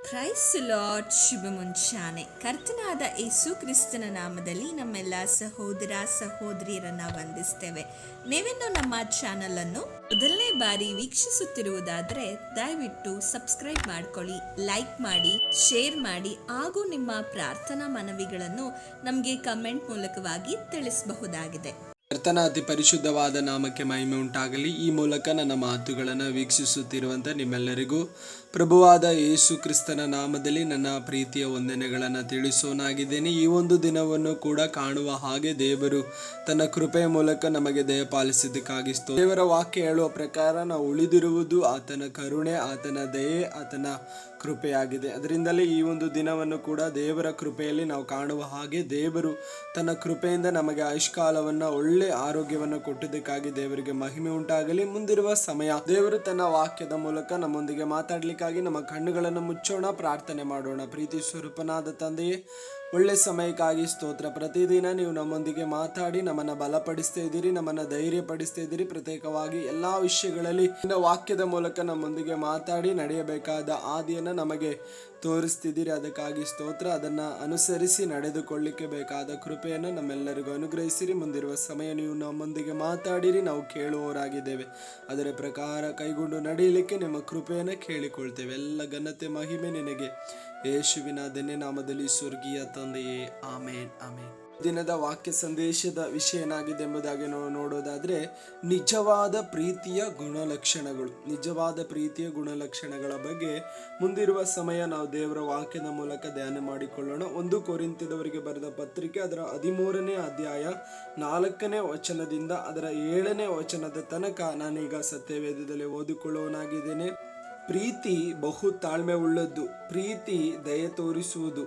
Christ lord ಶುಭ ಮುಂಚಾನೆ. ಕರ್ತನಾದ ಯೇಸು ಕ್ರಿಸ್ತನ ನಾಮದಲ್ಲಿ ನಮ್ಮೆಲ್ಲ ಸಹೋದರ ಸಹೋದರಿಯರನ್ನ ವಂದಿಸ್ತೇವೆ. ನೀವಿನ್ನು ನಮ್ಮ ಚಾನಲ್ ಅನ್ನು ಮೊದಲನೇ ಬಾರಿ ವೀಕ್ಷಿಸುತ್ತಿರುವುದಾದರೆ ದಯವಿಟ್ಟು ಸಬ್ಸ್ಕ್ರೈಬ್ ಮಾಡ್ಕೊಳ್ಳಿ, ಲೈಕ್ ಮಾಡಿ, ಶೇರ್ ಮಾಡಿ ಹಾಗೂ ನಿಮ್ಮ ಪ್ರಾರ್ಥನಾ ಮನವಿಗಳನ್ನು ನಮಗೆ ಕಮೆಂಟ್ ಮೂಲಕವಾಗಿ ತಿಳಿಸಬಹುದಾಗಿದೆ. ಕರ್ತನ ಅತಿ ಪರಿಶುದ್ಧವಾದ ನಾಮಕ್ಕೆ ಮಹಿಮೆ ಉಂಟಾಗಲಿ. ಈ ಮೂಲಕ ನನ್ನ ಮಾತುಗಳನ್ನು ವೀಕ್ಷಿಸುತ್ತಿರುವಂಥ ನಿಮ್ಮೆಲ್ಲರಿಗೂ ಪ್ರಭುವಾದ ಯೇಸು ಕ್ರಿಸ್ತನ ನಾಮದಲ್ಲಿ ನನ್ನ ಪ್ರೀತಿಯ ವಂದನೆಗಳನ್ನು ತಿಳಿಸೋನಾಗಿದ್ದೇನೆ. ಈ ಒಂದು ದಿನವನ್ನು ಕೂಡ ಕಾಣುವ ಹಾಗೆ ದೇವರು ತನ್ನ ಕೃಪೆಯ ಮೂಲಕ ನಮಗೆ ದಯಪಾಲಿಸಿದ್ದಕ್ಕಾಗಿ ದೇವರ ವಾಕ್ಯ ಹೇಳುವ ಪ್ರಕಾರ ನಾವು ಉಳಿದಿರುವುದು ಆತನ ಕರುಣೆ, ಆತನ ದಯೆ, ಆತನ ಕೃಪೆಯಾಗಿದೆ. ಅದರಿಂದಲೇ ಈ ಒಂದು ದಿನವನ್ನು ಕೂಡ ದೇವರ ಕೃಪೆಯಲ್ಲಿ ನಾವು ಕಾಣುವ ಹಾಗೆ ದೇವರು ತನ್ನ ಕೃಪೆಯಿಂದ ನಮಗೆ ಆಯುಷ್ಕಾಲವನ್ನು, ಒಳ್ಳೆ ಆರೋಗ್ಯವನ್ನು ಕೊಟ್ಟಿದ್ದಕ್ಕಾಗಿ ದೇವರಿಗೆ ಮಹಿಮೆ ಉಂಟಾಗಲಿ. ಮುಂದಿರುವ ಸಮಯ ದೇವರು ತನ್ನ ವಾಕ್ಯದ ಮೂಲಕ ನಮ್ಮೊಂದಿಗೆ ಮಾತಾಡ್ಲಿಕ್ಕಾಗಿ ನಮ್ಮ ಕಣ್ಣುಗಳನ್ನು ಮುಚ್ಚೋಣ, ಪ್ರಾರ್ಥನೆ ಮಾಡೋಣ. ಪ್ರೀತಿ ಸ್ವರೂಪನಾದ ತಂದೆಯೇ, ಒಳ್ಳೆ ಸಮಯಕ್ಕಾಗಿ ಸ್ತೋತ್ರ. ಪ್ರತಿದಿನ ನೀವು ನಮ್ಮೊಂದಿಗೆ ಮಾತಾಡಿ ನಮ್ಮನ್ನು ಬಲಪಡಿಸ್ತಾ ಇದ್ದೀರಿ, ನಮ್ಮನ್ನು ಧೈರ್ಯ ಪಡಿಸ್ತಾ ಇದ್ದೀರಿ. ಪ್ರತ್ಯೇಕವಾಗಿ ಎಲ್ಲಾ ವಿಷಯಗಳಲ್ಲಿ ವಾಕ್ಯದ ಮೂಲಕ ನಮ್ಮೊಂದಿಗೆ ಮಾತಾಡಿ ನಡೆಯಬೇಕಾದ ಆದಿಯನ್ನು ನಮಗೆ ತೋರಿಸ್ತಿದ್ದೀರಿ. ಅದಕ್ಕಾಗಿ ಸ್ತೋತ್ರ. ಅದನ್ನು ಅನುಸರಿಸಿ ನಡೆದುಕೊಳ್ಳಿಕ್ಕೆ ಬೇಕಾದ ಕೃಪೆಯನ್ನು ನಮ್ಮೆಲ್ಲರಿಗೂ ಅನುಗ್ರಹಿಸಿರಿ. ಮುಂದಿರುವ ಸಮಯ ನೀವು ನಮ್ಮೊಂದಿಗೆ ಮಾತಾಡಿರಿ, ನಾವು ಕೇಳುವವರಾಗಿದ್ದೇವೆ. ಅದರ ಪ್ರಕಾರ ಕೈಗೊಂಡು ನಡೆಯಲಿಕ್ಕೆ ನಿಮ್ಮ ಕೃಪೆಯನ್ನು ಕೇಳಿಕೊಳ್ತೇವೆ. ಎಲ್ಲ ಘನತೆ ಮಹಿಮೆ ನಿನಗೆ, ಯೇಸುವಿನ ಧನ್ಯ ನಾಮದಲ್ಲಿ ಸ್ವರ್ಗೀಯ ತಂದೆಯೇ, ಆಮೇನ್ ಆಮೇನ್. ದಿನದ ವಾಕ್ಯ ಸಂದೇಶದ ವಿಷಯ ಏನಾಗಿದೆ ಎಂಬುದಾಗಿ ನಾವು ನೋಡೋದಾದ್ರೆ, ನಿಜವಾದ ಪ್ರೀತಿಯ ಗುಣಲಕ್ಷಣಗಳು. ನಿಜವಾದ ಪ್ರೀತಿಯ ಗುಣಲಕ್ಷಣಗಳ ಬಗ್ಗೆ ಮುಂದಿರುವ ಸಮಯ ನಾವು ದೇವರ ವಾಕ್ಯದ ಮೂಲಕ ಧ್ಯಾನ ಮಾಡಿಕೊಳ್ಳೋಣ. 1 ಕೊರಿಂಥದವರಿಗೆ ಬರೆದ ಪತ್ರಿಕೆ ಅದರ 13ನೇ ಅಧ್ಯಾಯ 4ನೇ ವಚನದಿಂದ ಅದರ 7ನೇ ವಚನದ ತನಕ ನಾನೀಗ ಸತ್ಯವೇದದಲ್ಲಿ ಓದಿಕೊಳ್ಳುವನಾಗಿದ್ದೇನೆ. ಪ್ರೀತಿ ಬಹು ತಾಳ್ಮೆ ಉಳ್ಳದ್ದು, ಪ್ರೀತಿ ದಯೆ ತೋರಿಸುವುದು,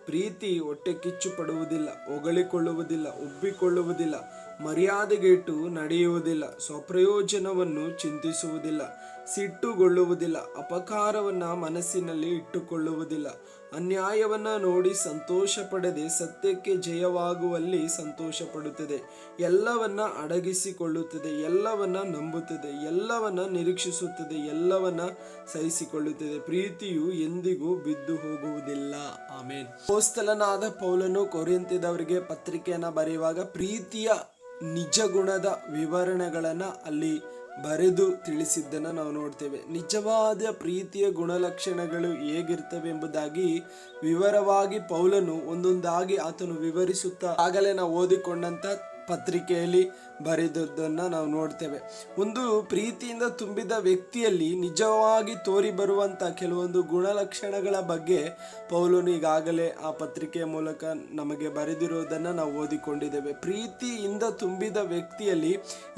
ಪ್ರೀತಿ ಹೊಟ್ಟೆ ಕಿಚ್ಚು ಪಡುವುದಿಲ್ಲ, ಹೊಗಳಿಕೊಳ್ಳುವುದಿಲ್ಲ, ಉಬ್ಬಿಕೊಳ್ಳುವುದಿಲ್ಲ, ಮರ್ಯಾದೆಗೆಟ್ಟು ನಡೆಯುವುದಿಲ್ಲ, ಸ್ವಪ್ರಯೋಜನವನ್ನು ಚಿಂತಿಸುವುದಿಲ್ಲ, ಸಿಟ್ಟುಗೊಳ್ಳುವುದಿಲ್ಲ, ಅಪಕಾರವನ್ನು ಮನಸ್ಸಿನಲ್ಲಿ ಇಟ್ಟುಕೊಳ್ಳುವುದಿಲ್ಲ, ಅನ್ಯಾಯವನ್ನ ನೋಡಿ ಸಂತೋಷ ಪಡದೆ ಸತ್ಯಕ್ಕೆ ಜಯವಾಗುವಲ್ಲಿ ಸಂತೋಷ ಪಡುತ್ತದೆ, ಎಲ್ಲವನ್ನ ಅಡಗಿಸಿಕೊಳ್ಳುತ್ತದೆ, ಎಲ್ಲವನ್ನ ನಂಬುತ್ತದೆ, ಎಲ್ಲವನ್ನ ನಿರೀಕ್ಷಿಸುತ್ತದೆ, ಎಲ್ಲವನ್ನ ಸಹಿಸಿಕೊಳ್ಳುತ್ತದೆ. ಪ್ರೀತಿಯು ಎಂದಿಗೂ ಬಿದ್ದು ಹೋಗುವುದಿಲ್ಲ. ಆಮೇನ್. ಅಪೊಸ್ತಲನಾದ ಪೌಲನು ಕೊರಿಂಥದವರಿಗೆ ಪತ್ರಿಕೆಯನ್ನ ಬರೆಯುವಾಗ ಪ್ರೀತಿಯ ನಿಜ ಗುಣದ ವಿವರಣೆಗಳನ್ನ ಅಲ್ಲಿ ಬರೆದು ತಿಳಿಸಿದ್ದನ್ನು ನಾವು ನೋಡ್ತೇವೆ. ನಿಜವಾದ ಪ್ರೀತಿಯ ಗುಣಲಕ್ಷಣಗಳು ಹೇಗಿರ್ತವೆ ಎಂಬುದಾಗಿ ವಿವರವಾಗಿ ಪೌಲನು ಒಂದೊಂದಾಗಿ ಆತನು ವಿವರಿಸುತ್ತಾ ಆಗಲೇ ನಾವು ಓದಿಕೊಂಡಂತ ಪತ್ರಿಕೆಯಲ್ಲಿ ಬರೆದದ್ದನ್ನು ನಾವು ನೋಡ್ತೇವೆ. ಒಂದು ಪ್ರೀತಿಯಿಂದ ತುಂಬಿದ ವ್ಯಕ್ತಿಯಲ್ಲಿ ನಿಜವಾಗಿ ತೋರಿ ಬರುವಂಥ ಕೆಲವೊಂದು ಗುಣಲಕ್ಷಣಗಳ ಬಗ್ಗೆ ಪೌಲನು ಈಗಾಗಲೇ ಆ ಪತ್ರಿಕೆಯ ಮೂಲಕ ನಮಗೆ ಬರೆದಿರುವುದನ್ನು ನಾವು ಓದಿಕೊಂಡಿದ್ದೇವೆ. ಪ್ರೀತಿಯಿಂದ ತುಂಬಿದ ವ್ಯಕ್ತಿಯಲ್ಲಿ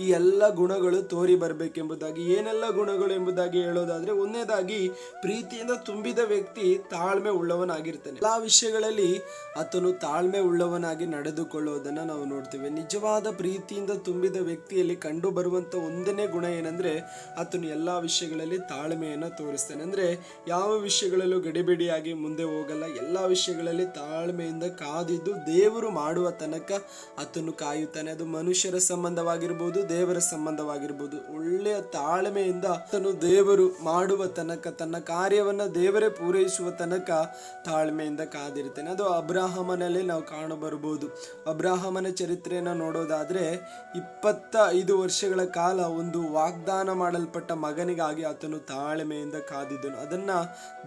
ಈ ಎಲ್ಲ ಗುಣಗಳು ತೋರಿ ಬರಬೇಕೆಂಬುದಾಗಿ. ಏನೆಲ್ಲ ಗುಣಗಳು ಎಂಬುದಾಗಿ ಹೇಳೋದಾದ್ರೆ, ಒಂದನೇದಾಗಿ ಪ್ರೀತಿಯಿಂದ ತುಂಬಿದ ವ್ಯಕ್ತಿ ತಾಳ್ಮೆ ಉಳ್ಳವನಾಗಿರ್ತಾನೆ. ಎಲ್ಲ ವಿಷಯಗಳಲ್ಲಿ ಆತನು ತಾಳ್ಮೆ ಉಳ್ಳವನಾಗಿ ನಡೆದುಕೊಳ್ಳುವುದನ್ನು ನಾವು ನೋಡ್ತೇವೆ. ನಿಜವಾದ ಪ್ರೀತಿಯಿಂದ ತುಂಬಿದ ವ್ಯಕ್ತಿಯಲ್ಲಿ ಕಂಡು ಬರುವಂತ ಒಂದನೇ ಗುಣ ಏನಂದ್ರೆ, ಆತನು ಎಲ್ಲಾ ವಿಷಯಗಳಲ್ಲಿ ತಾಳ್ಮೆಯನ್ನು ತೋರಿಸ್ತಾನೆ. ಅಂದ್ರೆ ಯಾವ ವಿಷಯಗಳಲ್ಲೂ ಗಡಿಬಿಡಿಯಾಗಿ ಮುಂದೆ ಹೋಗಲ್ಲ. ಎಲ್ಲಾ ವಿಷಯಗಳಲ್ಲಿ ತಾಳ್ಮೆಯಿಂದ ಕಾದಿದ್ದು ದೇವರು ಮಾಡುವ ತನಕ ಆತನು ಕಾಯುತ್ತಾನೆ. ಅದು ಮನುಷ್ಯರ ಸಂಬಂಧವಾಗಿರ್ಬೋದು, ದೇವರ ಸಂಬಂಧವಾಗಿರ್ಬೋದು. ಒಳ್ಳೆಯ ತಾಳ್ಮೆಯಿಂದ ಆತನು ದೇವರು ಮಾಡುವ ತನಕ, ತನ್ನ ಕಾರ್ಯವನ್ನ ದೇವರೇ ಪೂರೈಸುವ ತನಕ ತಾಳ್ಮೆಯಿಂದ ಕಾದಿರ್ತಾನೆ. ಅದು ಅಬ್ರಾಹಮನಲ್ಲಿ ನಾವು ಕಾಣಬರಬಹುದು. ಅಬ್ರಾಹಮನ ಚರಿತ್ರೆಯನ್ನು ನೋಡೋದಾದ್ರೆ 25 ವರ್ಷಗಳ ಕಾಲ ಒಂದು ವಾಗ್ದಾನ ಮಾಡಲ್ಪಟ್ಟ ಮಗನಿಗಾಗಿ ಆತನು ತಾಳ್ಮೆಯಿಂದ ಕಾದಿದ್ದನು. ಅದನ್ನ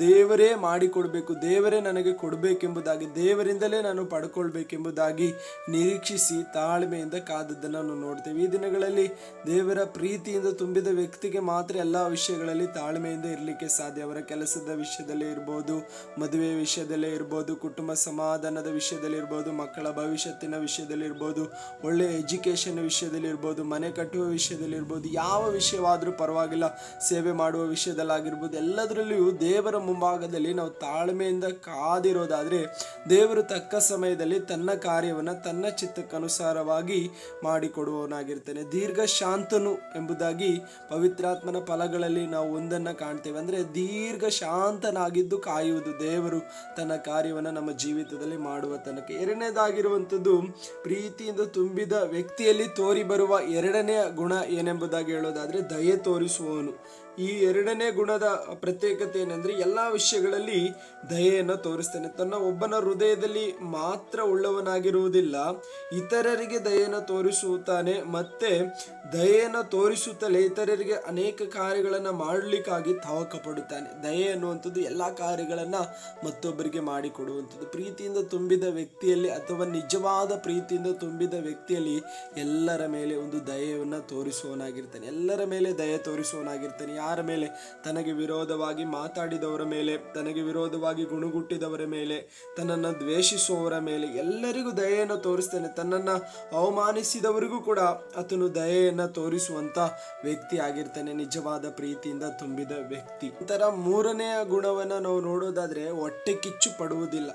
ದೇವರೇ ಮಾಡಿಕೊಡ್ಬೇಕು, ದೇವರೇ ನನಗೆ ಕೊಡಬೇಕೆಂಬುದಾಗಿ, ದೇವರಿಂದಲೇ ನಾನು ಪಡ್ಕೊಳ್ಬೇಕೆಂಬುದಾಗಿ ನಿರೀಕ್ಷಿಸಿ ತಾಳ್ಮೆಯಿಂದ ಕಾದದ್ದನ್ನು ನಾವು ನೋಡ್ತೇವೆ. ಈ ದಿನಗಳಲ್ಲಿ ದೇವರ ಪ್ರೀತಿಯಿಂದ ತುಂಬಿದ ವ್ಯಕ್ತಿಗೆ ಮಾತ್ರ ಎಲ್ಲ ವಿಷಯಗಳಲ್ಲಿ ತಾಳ್ಮೆಯಿಂದ ಇರಲಿಕ್ಕೆ ಸಾಧ್ಯ. ಅವರ ಕೆಲಸದ ವಿಷಯದಲ್ಲೇ ಇರ್ಬೋದು, ಮದುವೆ ವಿಷಯದಲ್ಲೇ ಇರ್ಬೋದು, ಕುಟುಂಬ ಸಮಾಧಾನದ ವಿಷಯದಲ್ಲಿ ಇರ್ಬೋದು, ಮಕ್ಕಳ ಭವಿಷ್ಯತ್ತಿನ ವಿಷಯದಲ್ಲಿ ಇರ್ಬೋದು, ಒಳ್ಳೆ ಎಜುಕೇಶನ್ ವಿಷಯದಲ್ಲಿ ಇರ್ಬೋದು, ಮನೆ ಕಟ್ಟುವ ವಿಷಯದಲ್ಲಿ ಇರ್ಬೋದು, ಯಾವ ವಿಷಯವಾದರೂ ಪರವಾಗಿಲ್ಲ, ಸೇವೆ ಮಾಡುವ ವಿಷಯದಲ್ಲಾಗಿರ್ಬೋದು, ಎಲ್ಲದರಲ್ಲಿಯೂ ದೇವರ ಮುಂಭಾಗದಲ್ಲಿ ನಾವು ತಾಳ್ಮೆಯಿಂದ ಕಾದಿರೋದಾದ್ರೆ ದೇವರು ತಕ್ಕ ಸಮಯದಲ್ಲಿ ತನ್ನ ಕಾರ್ಯವನ್ನು ತನ್ನ ಚಿತ್ತಕ್ಕನುಸಾರವಾಗಿ ಮಾಡಿಕೊಡುವವನಾಗಿರ್ತಾನೆ. ದೀರ್ಘ ಶಾಂತನು ಎಂಬುದಾಗಿ ಪವಿತ್ರಾತ್ಮನ ಫಲಗಳಲ್ಲಿ ನಾವು ಒಂದನ್ನು ಕಾಣ್ತೇವೆ. ಅಂದ್ರೆ ದೀರ್ಘ ಶಾಂತನಾಗಿದ್ದು ಕಾಯುವುದು, ದೇವರು ತನ್ನ ಕಾರ್ಯವನ್ನು ನಮ್ಮ ಜೀವಿತದಲ್ಲಿ ಮಾಡುವ ತನಕ. ಎರಡನೇದಾಗಿರುವಂಥದ್ದು, ಪ್ರೀತಿಯಿಂದ ತುಂಬಿದ ವ್ಯಕ್ತಿಯಲ್ಲಿ ತೋರಿ ಬರುವ ಎರಡನೆಯ ಗುಣ ಏನೆಂಬುದಾಗಿ ಹೇಳೋದಾದ್ರೆ ದಯೆ ತೋರಿಸುವವನು. ಈ ಎರಡನೇ ಗುಣದ ಪ್ರತ್ಯೇಕತೆ ಏನಂದ್ರೆ, ಎಲ್ಲ ವಿಷಯಗಳಲ್ಲಿ ದಯೆಯನ್ನು ತೋರಿಸ್ತಾನೆ. ತನ್ನ ಒಬ್ಬನ ಹೃದಯದಲ್ಲಿ ಮಾತ್ರ ಉಳ್ಳವನಾಗಿರುವುದಿಲ್ಲ, ಇತರರಿಗೆ ದಯೆಯನ್ನು ತೋರಿಸುತ್ತಾನೆ. ಮತ್ತೆ ದಯೆಯನ್ನು ತೋರಿಸುತ್ತಲೇ ಇತರರಿಗೆ ಅನೇಕ ಕಾರ್ಯಗಳನ್ನು ಮಾಡಲಿಕ್ಕಾಗಿ ತವಕ ಪಡುತ್ತಾನೆ. ದಯೆ ಅನ್ನುವಂಥದ್ದು ಎಲ್ಲ ಕಾರ್ಯಗಳನ್ನು ಮತ್ತೊಬ್ಬರಿಗೆ ಮಾಡಿಕೊಡುವಂಥದ್ದು. ಪ್ರೀತಿಯಿಂದ ತುಂಬಿದ ವ್ಯಕ್ತಿಯಲ್ಲಿ ಅಥವಾ ನಿಜವಾದ ಪ್ರೀತಿಯಿಂದ ತುಂಬಿದ ವ್ಯಕ್ತಿಯಲ್ಲಿ ಎಲ್ಲರ ಮೇಲೆ ಒಂದು ದಯೆಯನ್ನು ತೋರಿಸುವವನಾಗಿರ್ತಾನೆ. ಎಲ್ಲರ ಮೇಲೆ ದಯೆ ತೋರಿಸುವವನಾಗಿರ್ತಾನೆ. ಯಾರ ಮೇಲೆ? ತನಗೆ ವಿರೋಧವಾಗಿ ಮಾತಾಡಿದವರ ಮೇಲೆ, ತನಗೆ ವಿರೋಧವಾಗಿ ಗುಣಗುಟ್ಟಿದವರ ಮೇಲೆ, ತನ್ನನ್ನು ದ್ವೇಷಿಸುವವರ ಮೇಲೆ ಎಲ್ಲರಿಗೂ ದಯೆಯನ್ನು ತೋರಿಸ್ತಾನೆ. ತನ್ನನ್ನು ಅವಮಾನಿಸಿದವರಿಗೂ ಕೂಡ ಆತನು ದಯೆಯನ್ನು ತೋರಿಸುವಂತ ವ್ಯಕ್ತಿ ಆಗಿರ್ತಾನೆ, ನಿಜವಾದ ಪ್ರೀತಿಯಿಂದ ತುಂಬಿದ ವ್ಯಕ್ತಿ. ನಂತರ ಮೂರನೆಯ ಗುಣವನ್ನ ನಾವು ನೋಡೋದಾದ್ರೆ ಹೊಟ್ಟೆ ಕಿಚ್ಚು ಪಡುವುದಿಲ್ಲ.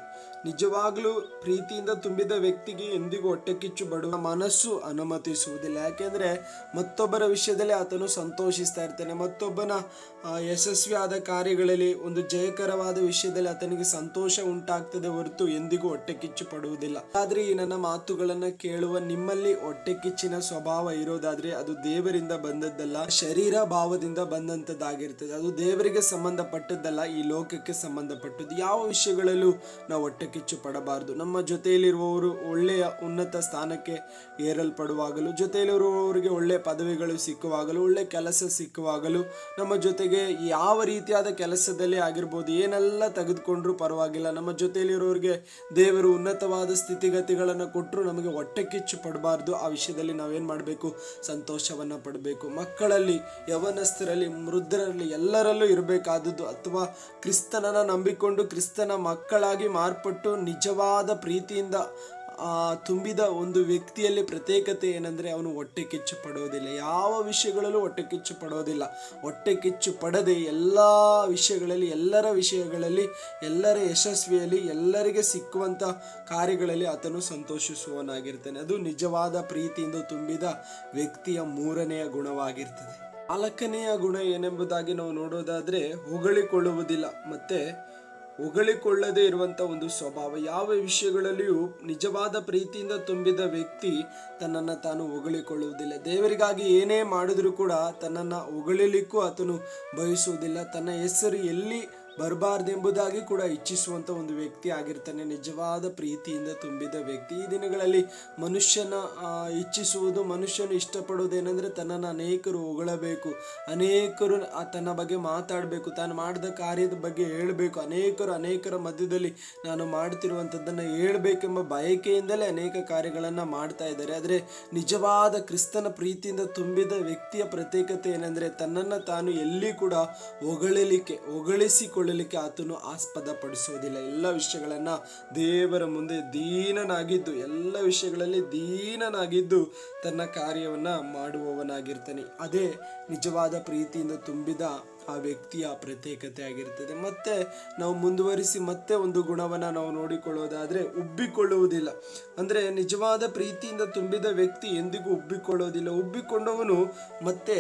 ನಿಜವಾಗ್ಲೂ ಪ್ರೀತಿಯಿಂದ ತುಂಬಿದ ವ್ಯಕ್ತಿಗೆ ಎಂದಿಗೂ ಹೊಟ್ಟೆ ಕಿಚ್ಚು ಪಡುವ ಮನಸ್ಸು ಅನುಮತಿಸುವುದಿಲ್ಲ. ಯಾಕೆಂದ್ರೆ ಮತ್ತೊಬ್ಬರ ವಿಷಯದಲ್ಲಿ ಆತನು ಸಂತೋಷಿಸ್ತಾ ಇರ್ತಾನೆ. ಮತ್ತೊಬ್ಬನ ಯಶಸ್ವಿಯಾದ ಕಾರ್ಯಗಳಲ್ಲಿ ಒಂದು ಜಯಕರವಾದ ವಿಷಯದಲ್ಲಿ ಆತನಿಗೆ ಸಂತೋಷ ಉಂಟಾಗ್ತದೆ ಹೊರತು ಎಂದಿಗೂ ಹೊಟ್ಟೆ ಕಿಚ್ಚು ಪಡುವುದಿಲ್ಲ. ಆದ್ರೆ ಈ ನನ್ನ ಮಾತುಗಳನ್ನ ಕೇಳುವ ನಿಮ್ಮಲ್ಲಿ ಹೊಟ್ಟೆ ಕಿಚ್ಚಿನ ಸ್ವಭಾವ ಇರೋದಾದ್ರೆ ಅದು ದೇವರಿಂದ ಬಂದದ್ದಲ್ಲ, ಶರೀರ ಭಾವದಿಂದ ಬಂದಂತದ್ದಾಗಿರ್ತದೆ. ಅದು ದೇವರಿಗೆ ಸಂಬಂಧಪಟ್ಟದ್ದಲ್ಲ, ಈ ಲೋಕಕ್ಕೆ ಸಂಬಂಧಪಟ್ಟದ್ದು. ಯಾವ ವಿಷಯಗಳಲ್ಲೂ ನಾವು ಹೊಟ್ಟೆ ಕಿಚ್ಚು ಪಡಬಾರದು. ನಮ್ಮ ಜೊತೆಯಲ್ಲಿರುವವರು ಒಳ್ಳೆಯ ಉನ್ನತ ಸ್ಥಾನಕ್ಕೆ ಏರಲ್ಪಡುವಾಗಲೂ, ಜೊತೆಯಲ್ಲಿರುವವರಿಗೆ ಒಳ್ಳೆ ಪದವಿಗಳು ಸಿಕ್ಕುವಾಗಲೂ, ಒಳ್ಳೆ ಕೆಲಸ ಸಿಕ್ಕುವಾಗಲೂ, ನಮ್ಮ ಜೊತೆಗೆ ಯಾವ ರೀತಿಯಾದ ಕೆಲಸದಲ್ಲಿ ಆಗಿರ್ಬೋದು, ಏನೆಲ್ಲ ತೆಗೆದುಕೊಂಡ್ರೂ ಪರವಾಗಿಲ್ಲ, ನಮ್ಮ ಜೊತೆಯಲ್ಲಿರೋರಿಗೆ ದೇವರು ಉನ್ನತವಾದ ಸ್ಥಿತಿಗತಿಗಳನ್ನು ಕೊಟ್ಟರು ನಮಗೆ ಹೊಟ್ಟೆ ಕಿಚ್ಚು ಪಡಬಾರ್ದು. ಆ ವಿಷಯದಲ್ಲಿ ನಾವೇನ್ ಮಾಡಬೇಕು? ಸಂತೋಷವನ್ನ ಪಡಬೇಕು. ಮಕ್ಕಳಲ್ಲಿ, ಯವನಸ್ಥರಲ್ಲಿ, ವೃದ್ಧರಲ್ಲಿ ಎಲ್ಲರಲ್ಲೂ ಇರಬೇಕಾದದ್ದು. ಅಥವಾ ಕ್ರಿಸ್ತನನ್ನ ನಂಬಿಕೊಂಡು ಕ್ರಿಸ್ತನ ಮಕ್ಕಳಾಗಿ ಮಾರ್ಪಟ್ಟು ನಿಜವಾದ ಪ್ರೀತಿಯಿಂದ ತುಂಬಿದ ಒಂದು ವ್ಯಕ್ತಿಯಲ್ಲಿ ಪ್ರತ್ಯೇಕತೆ ಏನಂದ್ರೆ ಅವನು ಹೊಟ್ಟೆ ಕಿಚ್ಚು ಪಡೋದಿಲ್ಲ. ಯಾವ ವಿಷಯಗಳಲ್ಲೂ ಹೊಟ್ಟೆ ಕಿಚ್ಚು ಪಡೋದಿಲ್ಲ. ಹೊಟ್ಟೆ ಕಿಚ್ಚು ಪಡದೆ ಎಲ್ಲ ವಿಷಯಗಳಲ್ಲಿ, ಎಲ್ಲರ ವಿಷಯಗಳಲ್ಲಿ, ಎಲ್ಲರ ಯಶಸ್ವಿಯಲ್ಲಿ, ಎಲ್ಲರಿಗೆ ಸಿಕ್ಕುವಂತ ಕಾರ್ಯಗಳಲ್ಲಿ ಆತನು ಸಂತೋಷಿಸುವವನಾಗಿರ್ತಾನೆ. ಅದು ನಿಜವಾದ ಪ್ರೀತಿಯಿಂದ ತುಂಬಿದ ವ್ಯಕ್ತಿಯ ಮೂರನೆಯ ಗುಣವಾಗಿರ್ತದೆ. ನಾಲ್ಕನೆಯ ಗುಣ ಏನೆಂಬುದಾಗಿ ನಾವು ನೋಡೋದಾದ್ರೆ ಹೊಗಳಿಕೊಳ್ಳುವುದಿಲ್ಲ ಮತ್ತೆ ಹೊಗಳಿಕೊಳ್ಳದೆ ಇರುವಂತ ಒಂದು ಸ್ವಭಾವ. ಯಾವ ವಿಷಯಗಳಲ್ಲಿಯೂ ನಿಜವಾದ ಪ್ರೀತಿಯಿಂದ ತುಂಬಿದ ವ್ಯಕ್ತಿ ತನ್ನನ್ನು ತಾನು ಹೊಗಳಿಕೊಳ್ಳುವುದಿಲ್ಲ. ದೇವರಿಗಾಗಿ ಏನೇ ಮಾಡಿದ್ರೂ ಕೂಡ ತನ್ನನ್ನು ಹೊಗಳಿಲಿಕ್ಕೂ ಆತನು ಬಯಸುವುದಿಲ್ಲ. ತನ್ನ ಹೆಸರು ಎಲ್ಲಿ ಬರಬಾರ್ದೆಂಬುದಾಗಿ ಕೂಡ ಇಚ್ಛಿಸುವಂತ ಒಂದು ವ್ಯಕ್ತಿ ಆಗಿರ್ತಾನೆ, ನಿಜವಾದ ಪ್ರೀತಿಯಿಂದ ತುಂಬಿದ ವ್ಯಕ್ತಿ. ಈ ದಿನಗಳಲ್ಲಿ ಮನುಷ್ಯನ ಇಚ್ಛಿಸುವುದು, ಮನುಷ್ಯನು ಇಷ್ಟಪಡುವುದೇನೆಂದ್ರೆ ತನ್ನನ್ನು ಅನೇಕರು ಹೊಗಳಬೇಕು, ಅನೇಕರು ತನ್ನ ಬಗ್ಗೆ ಮಾತಾಡಬೇಕು, ತಾನು ಮಾಡಿದ ಕಾರ್ಯದ ಬಗ್ಗೆ ಹೇಳಬೇಕು, ಅನೇಕರ ಮಧ್ಯದಲ್ಲಿ ನಾನು ಮಾಡ್ತಿರುವಂಥದ್ದನ್ನು ಹೇಳ್ಬೇಕೆಂಬ ಬಯಕೆಯಿಂದಲೇ ಅನೇಕ ಕಾರ್ಯಗಳನ್ನು ಮಾಡ್ತಾ ಇದ್ದಾರೆ. ಆದರೆ ನಿಜವಾದ ಕ್ರಿಸ್ತನ ಪ್ರೀತಿಯಿಂದ ತುಂಬಿದ ವ್ಯಕ್ತಿಯ ಪ್ರತ್ಯೇಕತೆ ಏನಂದ್ರೆ ತನ್ನನ್ನು ತಾನು ಎಲ್ಲಿ ಕೂಡ ಹೊಗಳಿಸಿಕೊಳ್ಳಲಿಕ್ಕೆ ಆತನು ಆಸ್ಪದ ಪಡಿಸೋದಿಲ್ಲ. ಎಲ್ಲ ವಿಷಯಗಳನ್ನ ದೇವರ ಮುಂದೆ ದೀನನಾಗಿದ್ದು, ಎಲ್ಲ ವಿಷಯಗಳಲ್ಲಿ ದೀನನಾಗಿದ್ದು ತನ್ನ ಕಾರ್ಯವನ್ನ ಮಾಡುವವನಾಗಿರ್ತಾನೆ. ಅದೇ ನಿಜವಾದ ಪ್ರೀತಿಯಿಂದ ತುಂಬಿದ ಆ ವ್ಯಕ್ತಿಯ ಪ್ರತ್ಯೇಕತೆ ಆಗಿರ್ತದೆ. ಮತ್ತೆ ನಾವು ಮುಂದುವರಿಸಿ ಮತ್ತೆ ಒಂದು ಗುಣವನ್ನ ನಾವು ನೋಡಿಕೊಳ್ಳೋದಾದ್ರೆ ಉಬ್ಬಿಕೊಳ್ಳುವುದಿಲ್ಲ. ಅಂದ್ರೆ ನಿಜವಾದ ಪ್ರೀತಿಯಿಂದ ತುಂಬಿದ ವ್ಯಕ್ತಿ ಎಂದಿಗೂ ಉಬ್ಬಿಕೊಳ್ಳೋದಿಲ್ಲ. ಉಬ್ಬಿಕೊಂಡವನು ಮತ್ತೆ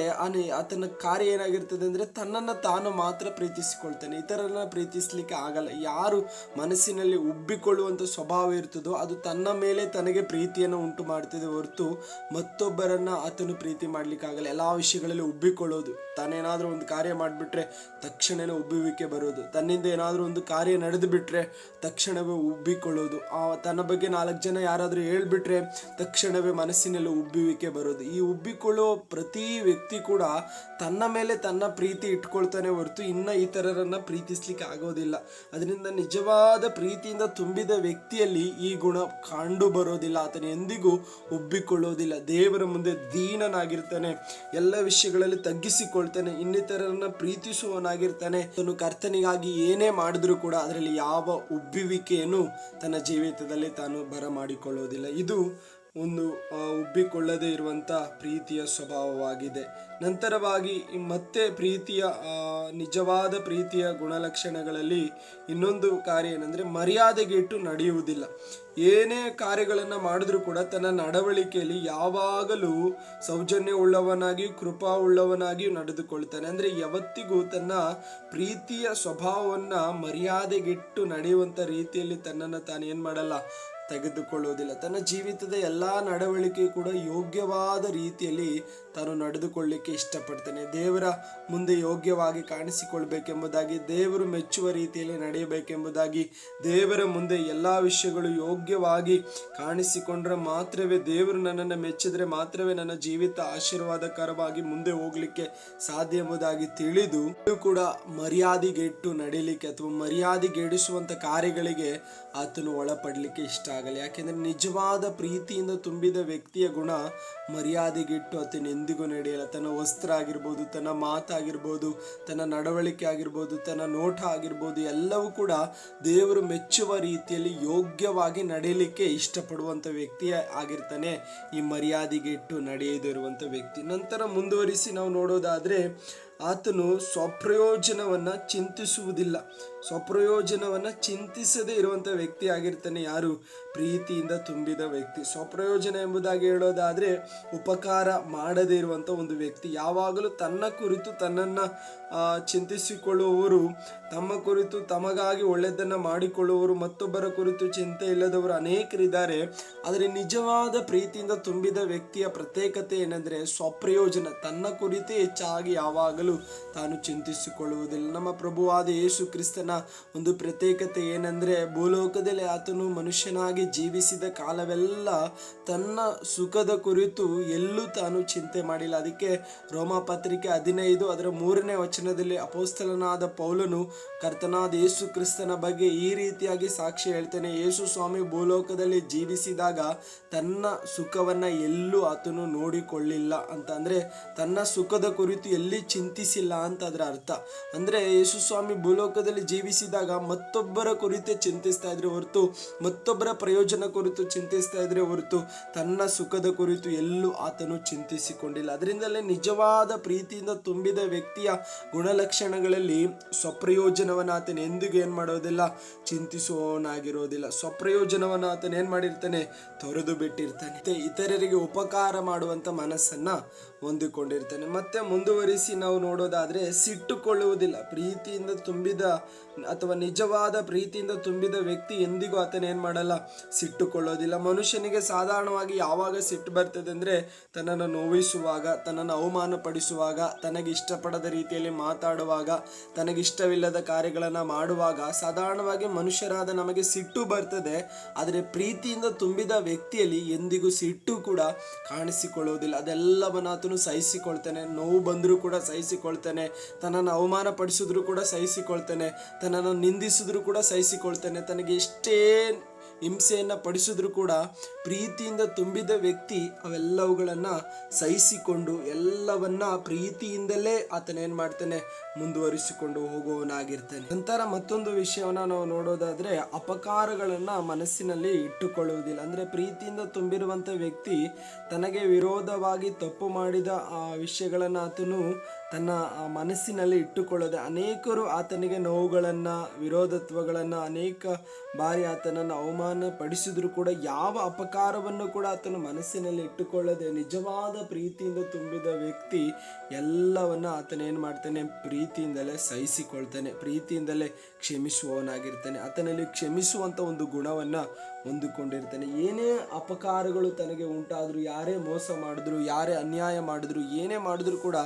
ಆತನ ಕಾರ್ಯ ಏನಾಗಿರ್ತದೆ ಅಂದ್ರೆ ತನ್ನನ್ನು ತಾನು ಮಾತ್ರ ಪ್ರೀತಿಸಿಕೊಳ್ತಾನೆ, ಇತರರನ್ನ ಪ್ರೀತಿಸ್ಲಿಕ್ಕೆ ಆಗಲ್ಲ. ಯಾರು ಮನಸ್ಸಿನಲ್ಲಿ ಉಬ್ಬಿಕೊಳ್ಳುವಂತ ಸ್ವಭಾವ ಇರ್ತದೋ ಅದು ತನ್ನ ಮೇಲೆ ತನಗೆ ಪ್ರೀತಿಯನ್ನು ಉಂಟು ಮಾಡ್ತದೆ ಹೊರತು ಮತ್ತೊಬ್ಬರನ್ನ ಆತನು ಪ್ರೀತಿ ಮಾಡ್ಲಿಕ್ಕೆ ಆಗಲ್ಲ. ಎಲ್ಲಾ ವಿಷಯಗಳಲ್ಲಿ ಉಬ್ಬಿಕೊಳ್ಳೋದು, ತಾನೇನಾದ್ರೂ ಒಂದು ಕಾರ್ಯ ಮಾಡಿಬಿಟ್ರೆ ತಕ್ಷಣವೇ ಉಬ್ಬುವಿಕೆ ಬರೋದು, ತನ್ನಿಂದ ಏನಾದರೂ ಒಂದು ಕಾರ್ಯ ನಡೆದು ಬಿಟ್ರೆ ತಕ್ಷಣವೇ ಉಬ್ಬಿಕೊಳ್ಳೋದು, ತನ್ನ ಬಗ್ಗೆ 4 ಜನ ಯಾರಾದರೂ ಹೇಳ್ಬಿಟ್ರೆ ತಕ್ಷಣವೇ ಮನಸ್ಸಿನಲ್ಲಿ ಉಬ್ಬುವಿಕೆ ಬರೋದು. ಈ ಉಬ್ಬಿಕೊಳ್ಳುವ ಪ್ರತಿ ವ್ಯಕ್ತಿ ಕೂಡ ತನ್ನ ಮೇಲೆ ತನ್ನ ಪ್ರೀತಿ ಇಟ್ಕೊಳ್ತಾನೆ ಹೊರತು ಇನ್ನ ಇತರರನ್ನ ಪ್ರೀತಿಸ್ಲಿಕ್ಕೆ ಆಗೋದಿಲ್ಲ. ಅದರಿಂದ ನಿಜವಾದ ಪ್ರೀತಿಯಿಂದ ತುಂಬಿದ ವ್ಯಕ್ತಿಯಲ್ಲಿ ಈ ಗುಣ ಕಂಡು ಬರೋದಿಲ್ಲ. ಆತನ ಎಂದಿಗೂ ಉಬ್ಬಿಕೊಳ್ಳೋದಿಲ್ಲ. ದೇವರ ಮುಂದೆ ದೀನನಾಗಿರ್ತಾನೆ, ಎಲ್ಲ ವಿಷಯಗಳಲ್ಲಿ ತಗ್ಗಿಸಿಕೊಳ್ತಾನೆ, ಇನ್ನಿತರರನ್ನ ಪ್ರೀತಿಸುವವನಾಗಿರ್ತಾನೆ. ತನ್ನ ಕರ್ತನಿಗಾಗಿ ಏನೇ ಮಾಡಿದ್ರೂ ಕೂಡ ಅದರಲ್ಲಿ ಯಾವ ಉಬ್ಬುವಿಕೆಯನ್ನು ತನ್ನ ಜೀವಿತದಲ್ಲಿ ತಾನು ಬರಮಾಡಿಕೊಳ್ಳೋದಿಲ್ಲ. ಇದು ಒಂದು ಉಬ್ಬಿಕೊಳ್ಳದೆ ಇರುವಂತ ಪ್ರೀತಿಯ ಸ್ವಭಾವವಾಗಿದೆ. ನಂತರವಾಗಿ ಮತ್ತೆ ಪ್ರೀತಿಯ ನಿಜವಾದ ಪ್ರೀತಿಯ ಗುಣಲಕ್ಷಣಗಳಲ್ಲಿ ಇನ್ನೊಂದು ಕಾರ್ಯ ಏನಂದ್ರೆ ಮರ್ಯಾದೆಗೆಟ್ಟು ನಡೆಯುವುದಿಲ್ಲ. ಏನೇ ಕಾರ್ಯಗಳನ್ನು ಮಾಡಿದ್ರೂ ಕೂಡ ತನ್ನ ನಡವಳಿಕೆಯಲ್ಲಿ ಯಾವಾಗಲೂ ಸೌಜನ್ಯ ಉಳ್ಳವನಾಗಿ ಕೃಪಾ ಉಳ್ಳವನಾಗಿ ನಡೆದುಕೊಳ್ತಾನೆ. ಅಂದ್ರೆ ಯಾವತ್ತಿಗೂ ತನ್ನ ಪ್ರೀತಿಯ ಸ್ವಭಾವವನ್ನ ಮರ್ಯಾದೆಗೆಟ್ಟು ನಡೆಯುವಂತ ರೀತಿಯಲ್ಲಿ ತನ್ನನ್ನು ತಾನು ಏನ್ ಮಾಡಲ್ಲ, ತೆಗೆದುಕೊಳ್ಳುವುದಿಲ್ಲ. ತನ್ನ ಜೀವಿತದ ಎಲ್ಲಾ ನಡವಳಿಕೆ ಕೂಡ ಯೋಗ್ಯವಾದ ರೀತಿಯಲ್ಲಿ ತಾನು ನಡೆದುಕೊಳ್ಳಲಿಕ್ಕೆ ಇಷ್ಟಪಡ್ತಾನೆ. ದೇವರ ಮುಂದೆ ಯೋಗ್ಯವಾಗಿ ಕಾಣಿಸಿಕೊಳ್ಬೇಕೆಂಬುದಾಗಿ, ದೇವರು ಮೆಚ್ಚುವ ರೀತಿಯಲ್ಲಿ ನಡೆಯಬೇಕೆಂಬುದಾಗಿ, ದೇವರ ಮುಂದೆ ಎಲ್ಲ ವಿಷಯಗಳು ಯೋಗ್ಯವಾಗಿ ಕಾಣಿಸಿಕೊಂಡ್ರೆ ಮಾತ್ರವೇ, ದೇವರು ನನ್ನನ್ನು ಮೆಚ್ಚಿದ್ರೆ ಮಾತ್ರವೇ ನನ್ನ ಜೀವಿತ ಆಶೀರ್ವಾದಕರವಾಗಿ ಮುಂದೆ ಹೋಗ್ಲಿಕ್ಕೆ ಸಾಧ್ಯ ಎಂಬುದಾಗಿ ತಿಳಿದು ಕೂಡ ಮರ್ಯಾದೆಗೆಟ್ಟು ನಡೀಲಿಕ್ಕೆ ಅಥವಾ ಮರ್ಯಾದೆಗೆಡಿಸುವಂತ ಕಾರ್ಯಗಳಿಗೆ ಆತನು ಒಳಪಡಲಿಕ್ಕೆ ಇಷ್ಟ ಆಗಲ್ಲ. ಯಾಕೆಂದ್ರೆ ನಿಜವಾದ ಪ್ರೀತಿಯಿಂದ ತುಂಬಿದ ವ್ಯಕ್ತಿಯ ಗುಣ ಮರ್ಯಾದೆಗೆಟ್ಟು ಆತನ ಎಂದಿಗೂ ನಡೆಯಲ್ಲ. ತನ್ನ ವಸ್ತ್ರ ಆಗಿರ್ಬೋದು, ತನ್ನ ಮಾತಾಗಿರ್ಬೋದು, ತನ್ನ ನಡವಳಿಕೆ ಆಗಿರ್ಬೋದು, ತನ್ನ ನೋಟ ಆಗಿರ್ಬೋದು, ಎಲ್ಲವೂ ಕೂಡ ದೇವರು ಮೆಚ್ಚುವ ರೀತಿಯಲ್ಲಿ ಯೋಗ್ಯವಾಗಿ ನಡೆಯಲಿಕ್ಕೆ ಇಷ್ಟಪಡುವಂತ ವ್ಯಕ್ತಿ ಆಗಿರ್ತಾನೆ ಈ ಮರ್ಯಾದೆಗೆಟ್ಟು ನಡೆಯದಿರುವಂತ ವ್ಯಕ್ತಿ. ನಂತರ ಮುಂದುವರಿಸಿ ನಾವು ನೋಡೋದಾದ್ರೆ, ಆತನು ಸ್ವಪ್ರಯೋಜನವನ್ನ ಚಿಂತಿಸುವುದಿಲ್ಲ. ಸ್ವಪ್ರಯೋಜನವನ್ನ ಚಿಂತಿಸದೇ ಇರುವಂತ ವ್ಯಕ್ತಿ ಆಗಿರ್ತಾನೆ ಯಾರು? ಪ್ರೀತಿಯಿಂದ ತುಂಬಿದ ವ್ಯಕ್ತಿ. ಸ್ವಪ್ರಯೋಜನ ಎಂಬುದಾಗಿ ಹೇಳೋದಾದ್ರೆ ಉಪಕಾರ ಮಾಡದೇ ಇರುವಂತ ಒಂದು ವ್ಯಕ್ತಿ. ಯಾವಾಗಲೂ ತನ್ನ ಕುರಿತು ತನ್ನನ್ನ ಚಿಂತಿಸಿಕೊಳ್ಳುವವರು, ತಮ್ಮ ಕುರಿತು ತಮಗಾಗಿ ಒಳ್ಳೆಯದನ್ನ ಮಾಡಿಕೊಳ್ಳುವವರು, ಮತ್ತೊಬ್ಬರ ಕುರಿತು ಚಿಂತೆ ಇಲ್ಲದವರು ಅನೇಕರಿದ್ದಾರೆ. ಆದರೆ ನಿಜವಾದ ಪ್ರೀತಿಯಿಂದ ತುಂಬಿದ ವ್ಯಕ್ತಿಯ ಪ್ರತ್ಯೇಕತೆ ಏನಂದ್ರೆ ಸ್ವಪ್ರಯೋಜನ, ತನ್ನ ಕುರಿತೇ ಹೆಚ್ಚಾಗಿ ಯಾವಾಗಲೂ ತಾನು ಚಿಂತಿಸಿಕೊಳ್ಳುವುದಿಲ್ಲ. ನಮ್ಮ ಪ್ರಭುವಾದ ಯೇಸು ಕ್ರಿಸ್ತನ ಒಂದು ಪ್ರತ್ಯೇಕತೆ ಏನಂದ್ರೆ, ಭೂಲೋಕದಲ್ಲಿ ಆತನು ಮನುಷ್ಯನಾಗಿ ಜೀವಿಸಿದ ಕಾಲವೆಲ್ಲ ತನ್ನ ಸುಖದ ಕುರಿತು ಎಲ್ಲೂ ತಾನು ಚಿಂತೆ ಮಾಡಿಲ್ಲ. ಅದಕ್ಕೆ ರೋಮ ಪತ್ರಿಕೆ 15 ಅದರ 3ನೇ ವಚನದಲ್ಲಿ ಅಪೊಸ್ತಲನಾದ ಪೌಲನು ಕರ್ತನಾದ ಯೇಸು ಕ್ರಿಸ್ತನ ಬಗ್ಗೆ ಈ ರೀತಿಯಾಗಿ ಸಾಕ್ಷಿ ಹೇಳ್ತಾನೆ. ಯೇಸು ಸ್ವಾಮಿ ಭೂಲೋಕದಲ್ಲಿ ಜೀವಿಸಿದಾಗ ತನ್ನ ಸುಖವನ್ನ ಎಲ್ಲೂ ಆತನು ನೋಡಿಕೊಳ್ಳಿಲ್ಲ ಅಂತ. ಅಂದ್ರೆ ತನ್ನ ಸುಖದ ಕುರಿತು ಎಲ್ಲಿ ಚಿಂತಿಸಿಲ್ಲ ಅಂತ ಅದರ ಅರ್ಥ. ಅಂದ್ರೆ ಯೇಸು ಸ್ವಾಮಿ ಭೂಲೋಕದಲ್ಲಿ ಜೀವಿಸಿದಾಗ ಮತ್ತೊಬ್ಬರ ಕುರಿತೇ ಚಿಂತಿಸ್ತಾ ಇದ್ರೆ ಹೊರತು, ಮತ್ತೊಬ್ಬರ ಪ್ರಯೋಜನ ಕುರಿತು ಚಿಂತಿಸ್ತಾ ಇದ್ರೆ ಹೊರತು, ತನ್ನ ಸುಖದ ಕುರಿತು ಎಲ್ಲೂ ಆತನು ಚಿಂತಿಸಿಕೊಂಡಿಲ್ಲ. ಅದರಿಂದಲೇ ನಿಜವಾದ ಪ್ರೀತಿಯಿಂದ ತುಂಬಿದ ವ್ಯಕ್ತಿಯ ಗುಣಲಕ್ಷಣಗಳಲ್ಲಿ ಸ್ವಪ್ರಯೋಜನವನ್ನ ಆತನ ಎಂದಿಗೂ ಏನ್ ಮಾಡೋದಿಲ್ಲ, ಚಿಂತಿಸುವವನಾಗಿರೋದಿಲ್ಲ. ಸ್ವಪ್ರಯೋಜನವನ್ನ ಆತನ ಏನ್ ಮಾಡಿರ್ತಾನೆ, ತೊರೆದು ಬಿಟ್ಟಿರ್ತಾನೆ. ಇತರರಿಗೆ ಉಪಕಾರ ಮಾಡುವಂತ ಮನಸ್ಸನ್ನ ಹೊಂದಿಕೊಂಡಿರ್ತಾನೆ. ಮತ್ತೆ ಮುಂದುವರಿಸಿ ನಾವು ನೋಡೋದಾದ್ರೆ, ಸಿಟ್ಟುಕೊಳ್ಳುವುದಿಲ್ಲ. ಪ್ರೀತಿಯಿಂದ ತುಂಬಿದ ಅಥವಾ ನಿಜವಾದ ಪ್ರೀತಿಯಿಂದ ತುಂಬಿದ ವ್ಯಕ್ತಿ ಎಂದಿಗೂ ಆತನ ಏನ್ ಮಾಡಲ್ಲ, ಸಿಟ್ಟುಕೊಳ್ಳೋದಿಲ್ಲ. ಮನುಷ್ಯನಿಗೆ ಸಾಧಾರಣವಾಗಿ ಯಾವಾಗ ಸಿಟ್ಟು ಬರ್ತದೆ ಅಂದ್ರೆ, ತನ್ನನ್ನು ನೋವಿಸುವಾಗ, ತನ್ನನ್ನು ಅವಮಾನ ಪಡಿಸುವಾಗ, ತನಗೆ ಇಷ್ಟಪಡದ ರೀತಿಯಲ್ಲಿ ಮಾತಾಡುವಾಗ, ತನಗಿಷ್ಟವಿಲ್ಲದ ಕಾರ್ಯಗಳನ್ನ ಮಾಡುವಾಗ ಸಾಧಾರಣವಾಗಿ ಮನುಷ್ಯರಾದ ನಮಗೆ ಸಿಟ್ಟು ಬರ್ತದೆ. ಆದರೆ ಪ್ರೀತಿಯಿಂದ ತುಂಬಿದ ವ್ಯಕ್ತಿಯಲ್ಲಿ ಎಂದಿಗೂ ಸಿಟ್ಟು ಕೂಡ ಕಾಣಿಸಿಕೊಳ್ಳುವುದಿಲ್ಲ. ಅದೆಲ್ಲವನ್ನ ಆತನು ಸಹಿಸಿಕೊಳ್ತಾನೆ. ನೋವು ಬಂದರೂ ಕೂಡ ಸಹಿಸಿಕೊಳ್ತಾನೆ. ತನ್ನನ್ನು ಅವಮಾನ ಪಡಿಸಿದ್ರು ಕೂಡ ಸಹಿಸಿಕೊಳ್ತಾನೆ. ತನ್ನನ್ನು ನಿಂದಿಸಿದ್ರು ಕೂಡ ಸಹಿಸಿಕೊಳ್ತಾನೆ. ತನಗೆ ಇಷ್ಟೇ ಹಿಂಸೆಯನ್ನ ಪಡಿಸಿದ್ರು ಕೂಡ ಪ್ರೀತಿಯಿಂದ ತುಂಬಿದ ವ್ಯಕ್ತಿ ಅವೆಲ್ಲವುಗಳನ್ನ ಸಹಿಸಿಕೊಂಡು ಎಲ್ಲವನ್ನ ಪ್ರೀತಿಯಿಂದಲೇ ಆತನ ಏನ್ ಮಾಡ್ತಾನೆ, ಮುಂದುವರಿಸಿಕೊಂಡು ಹೋಗುವವನಾಗಿರ್ತಾನೆ. ನಂತರ ಮತ್ತೊಂದು ವಿಷಯವನ್ನ ನಾವು ನೋಡೋದಾದ್ರೆ, ಅಪಕಾರಗಳನ್ನ ಮನಸ್ಸಿನಲ್ಲಿ ಇಟ್ಟುಕೊಳ್ಳುವುದಿಲ್ಲ. ಅಂದ್ರೆ ಪ್ರೀತಿಯಿಂದ ತುಂಬಿರುವಂತ ವ್ಯಕ್ತಿ ತನಗೆ ವಿರೋಧವಾಗಿ ತಪ್ಪು ಮಾಡಿದ ಆ ವಿಷಯಗಳನ್ನ ಆತನು ತನ್ನ ಮನಸ್ಸಿನಲ್ಲಿ ಇಟ್ಟುಕೊಳ್ಳದೆ, ಅನೇಕರು ಆತನಿಗೆ ನೋವುಗಳನ್ನ, ವಿರೋಧತ್ವಗಳನ್ನ ಅನೇಕ ಬಾರಿ ಆತನನ್ನು ಅವಮಾನ ಪಡಿಸಿದ್ರು ಕೂಡ ಯಾವ ಅಪಕಾರವನ್ನು ಕೂಡ ಆತನು ಮನಸ್ಸಿನಲ್ಲಿ ಇಟ್ಟುಕೊಳ್ಳದೆ ನಿಜವಾದ ಪ್ರೀತಿಯಿಂದ ತುಂಬಿದ ವ್ಯಕ್ತಿ ಎಲ್ಲವನ್ನ ಆತನ ಏನ್ ಮಾಡ್ತಾನೆ, ಪ್ರೀತಿಯಿಂದಲೇ ಸಹಿಸಿಕೊಳ್ತಾನೆ, ಪ್ರೀತಿಯಿಂದಲೇ ಕ್ಷಮಿಸುವವನಾಗಿರ್ತಾನೆ. ಆತನಲ್ಲಿ ಕ್ಷಮಿಸುವಂತ ಒಂದು ಗುಣವನ್ನ ಹೊಂದಿಕೊಂಡಿರ್ತಾನೆ. ಏನೇ ಅಪಕಾರಗಳು ತನಗೆ ಉಂಟಾದ್ರು, ಯಾರೇ ಮೋಸ ಮಾಡಿದ್ರು, ಯಾರೇ ಅನ್ಯಾಯ ಮಾಡಿದ್ರು, ಏನೇ ಮಾಡಿದ್ರು ಕೂಡ